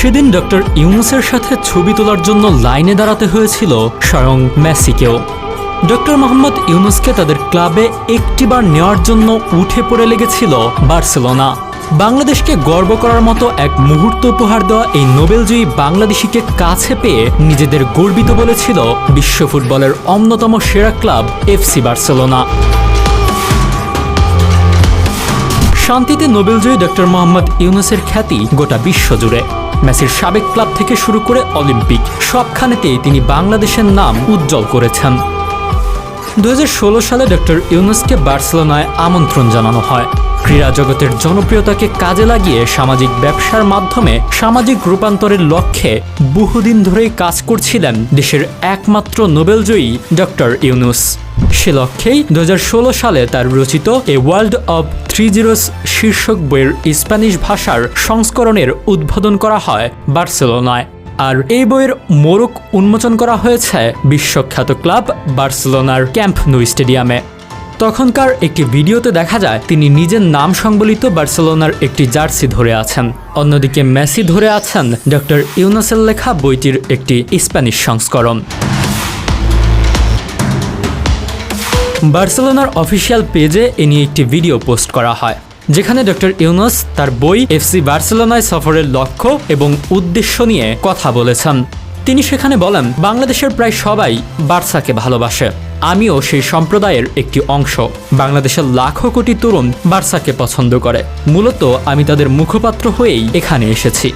সেদিন ডক্টর ইউনুসের সাথে ছবি তোলার জন্য লাইনে দাঁড়াতে হয়েছিল স্বয়ং মেসিকেও। ডক্টর মোহাম্মদ ইউনুসকে তাদের ক্লাবে একটিবার নেওয়ার জন্য উঠে পড়ে লেগেছিল বার্সেলোনা। বাংলাদেশকে গর্ব করার মতো এক মুহূর্ত উপহার দেওয়া এই নোবেলজয়ী বাংলাদেশিকে কাছে পেয়ে নিজেদের গর্বিত বলেছিল বিশ্ব ফুটবলের অন্যতম সেরা ক্লাব এফসি বার্সেলোনা। শান্তিতে নোবেলজয়ী ডক্টর মোহাম্মদ ইউনুসের খ্যাতি গোটা বিশ্ব জুড়ে। মেসির সাবেক ক্লাব থেকে শুরু করে অলিম্পিক সবখানেতেই তিনি বাংলাদেশের নাম উজ্জ্বল করেছেন। 2016 সালে ডক্টর ইউনুসকে বার্সেলোনায় আমন্ত্রণ জানানো হয়। ক্রীড়া জগতের জনপ্রিয়তাকে কাজে লাগিয়ে সামাজিক ব্যবসার মাধ্যমে সামাজিক রূপান্তরের লক্ষ্যে বহুদিন ধরেই কাজ করছিলেন দেশের একমাত্র নোবেলজয়ী ডক্টর ইউনুস। সে লক্ষ্যেই 2016 সালে তার রচিত এ ওয়ার্ল্ড অব 30 শীর্ষক বইয়ের স্প্যানিশ ভাষার সংস্করণের উদ্বোধন করা হয় বার্সেলোনায়। আর এই বইয়ের মোড়ক উন্মোচন করা হয়েছে বিশ্বখ্যাত ক্লাব বার্সেলোনার ক্যাম্প নু স্টেডিয়ামে। তখনকার একটি ভিডিওতে দেখা যায় তিনি নিজের নাম সংবলিত বার্সেলোনার একটি জার্সি ধরে আছেন, অন্যদিকে মেসি ধরে আছেন ডক্টর ইউনুসের লেখা বইটির একটি স্প্যানিশ সংস্করণ। বার্সেলোনার অফিসিয়াল পেজে এ নিয়ে একটি ভিডিও পোস্ট করা হয়, যেখানে ডক্টর ইউনুস তার বই এফসি বার্সেলোনায় সফরের লক্ষ্য এবং উদ্দেশ্য নিয়ে কথা বলেছেন। তিনি সেখানে বলেন, বাংলাদেশের প্রায় সবাই বার্সাকে ভালোবাসে, আমিও সেই সম্প্রদায়ের একটি অংশ। বাংলাদেশের লাখো কোটি তরুণ বার্সাকে পছন্দ করে। মূলত আমি তাদের মুখপাত্র হয়েই এখানে এসেছি।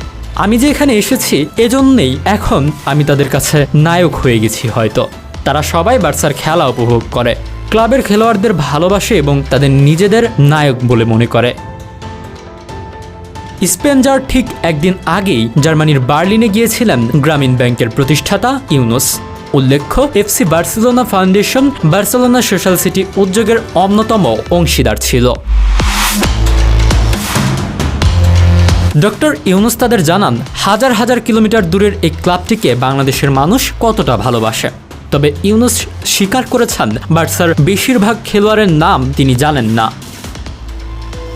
আমি যে এখানে এসেছি এজন্যই এখন আমি তাদের কাছে নায়ক হয়ে গেছি। হয়তো তারা সবাই বার্সার খেলা উপভোগ করে, ক্লাবের খেলোয়াড়দের ভালোবাসে এবং তাদের নিজেদের নায়ক বলে মনে করে। স্পেন যাওয়ার ঠিক একদিন আগেই জার্মানির বার্লিনে গিয়েছিলেন গ্রামীণ ব্যাংকের প্রতিষ্ঠাতা ইউনুস। উল্লেখ্য, FC Barcelona foundation Barcelona social city উদ্যোগের অন্যতম অংশীদার ছিল। ডক্টর ইউনুস তাদের জানান, হাজার হাজার কিলোমিটার দূরের এই ক্লাবটিকে বাংলাদেশের মানুষ কতটা ভালোবাসে। তবে ইউনুস স্বীকার করেছেন বার্সার বেশিরভাগ খেলোয়াড়ের নাম তিনি জানেন না।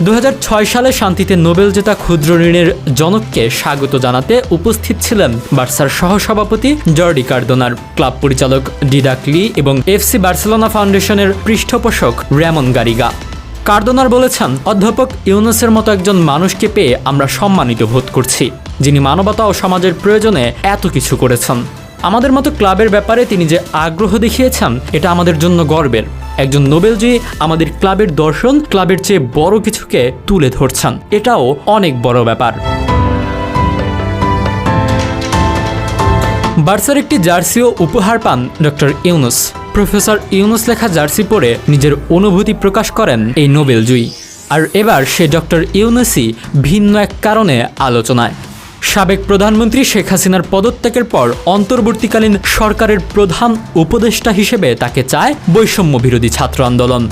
2006 সালে শান্তিতে নোবেল জেতা ক্ষুদ্র ঋণের জনককে স্বাগত জানাতে উপস্থিত ছিলেন বার্সার সহসভাপতি জর্ডি কার্দোনার, ক্লাব পরিচালক ডিডাক লি এবং এফসি বার্সেলোনা ফাউন্ডেশনের পৃষ্ঠপোষক র্যামন গারিগা। কার্দোনার বলেছেন, অধ্যাপক ইউনুসের মতো একজন মানুষকে পেয়ে আমরা সম্মানিত বোধ করছি, যিনি মানবতা ও সমাজের প্রয়োজনে এত কিছু করেছেন। আমাদের মতো ক্লাবের ব্যাপারে তিনি যে আগ্রহ দেখিয়েছেন এটা আমাদের জন্য গর্বের। একজন নোবেলজয়ী আমাদের ক্লাবের দর্শন, ক্লাবের চেয়ে বড় কিছুকে তুলে ধরছেন, এটাও অনেক বড় ব্যাপার। বার্সার একটি জার্সিও উপহার পান ডক্টর ইউনুস। প্রফেসর ইউনুস লেখা জার্সি পরে নিজের অনুভূতি প্রকাশ করেন এই নোবেলজয়ী। আর এবার সে ডক্টর ইউনুসই ভিন্ন এক কারণে আলোচনায়। সাবেক প্রধানমন্ত্রী শেখ হাসিনার পদত্যাগের পর অন্তর্বর্তীকালীন সরকারের প্রধান উপদেষ্টা হিসেবে তাকে চায় বৈষম্য বিরোধী ছাত্র আন্দোলন।